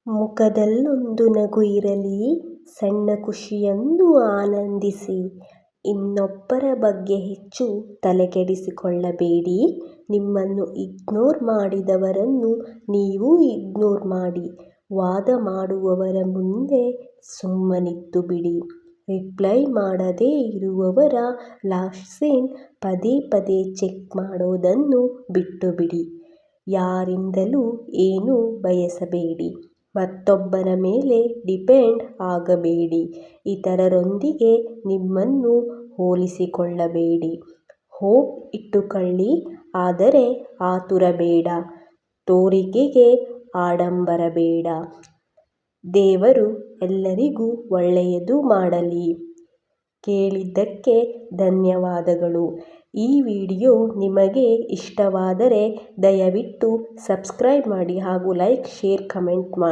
ಮುಖದಲ್ಲೊಂದು ನಗು ಇರಲಿ, ಸಣ್ಣ ಖುಷಿಯೊಂದು ಆನಂದಿಸಿ. ಇನ್ನೊಬ್ಬರ ಬಗ್ಗೆ ಹೆಚ್ಚು ತಲೆಕೆಡಿಸಿಕೊಳ್ಳಬೇಡಿ. ನಿಮ್ಮನ್ನು ಇಗ್ನೋರ್ ಮಾಡಿದವರನ್ನು ನೀವು ಇಗ್ನೋರ್ ಮಾಡಿ. ವಾದ ಮಾಡುವವರ ಮುಂದೆ ಸುಮ್ಮನಿದ್ದು ಬಿಡಿ. ರಿಪ್ಲೈ ಮಾಡದೇ ಇರುವವರ ಲಾಸ್ಟ್ ಸೀನ್ ಪದೇ ಪದೇ ಚೆಕ್ ಮಾಡೋದನ್ನು ಬಿಟ್ಟುಬಿಡಿ. ಯಾರಿಂದಲೂ ಏನೂ ಬಯಸಬೇಡಿ. ಮತ್ತೊಬ್ಬರ ಮೇಲೆ ಡಿಪೆಂಡ್ ಆಗಬೇಡಿ. ಇತರರೊಂದಿಗೆ ನಿಮ್ಮನ್ನು ಹೋಲಿಸಿಕೊಳ್ಳಬೇಡಿ. ಹೋಪ್ ಇಟ್ಟುಕೊಳ್ಳಿ, ಆದರೆ ಆತುರ ಬೇಡ. ತೋರಿಕೆಗೆ ಆಡಂಬರ ಬೇಡ. ದೇವರು ಎಲ್ಲರಿಗೂ ಒಳ್ಳೆಯದು ಮಾಡಲಿ. ಕೇಳಿದ್ದಕ್ಕೆ ಧನ್ಯವಾದಗಳು. ಈ ವಿಡಿಯೋ ನಿಮಗೆ ಇಷ್ಟವಾದರೆ ದಯವಿಟ್ಟು ಸಬ್ಸ್ಕ್ರೈಬ್ ಮಾಡಿ ಹಾಗೂ ಲೈಕ್, ಶೇರ್, ಕಮೆಂಟ್ ಮಾಡಿ.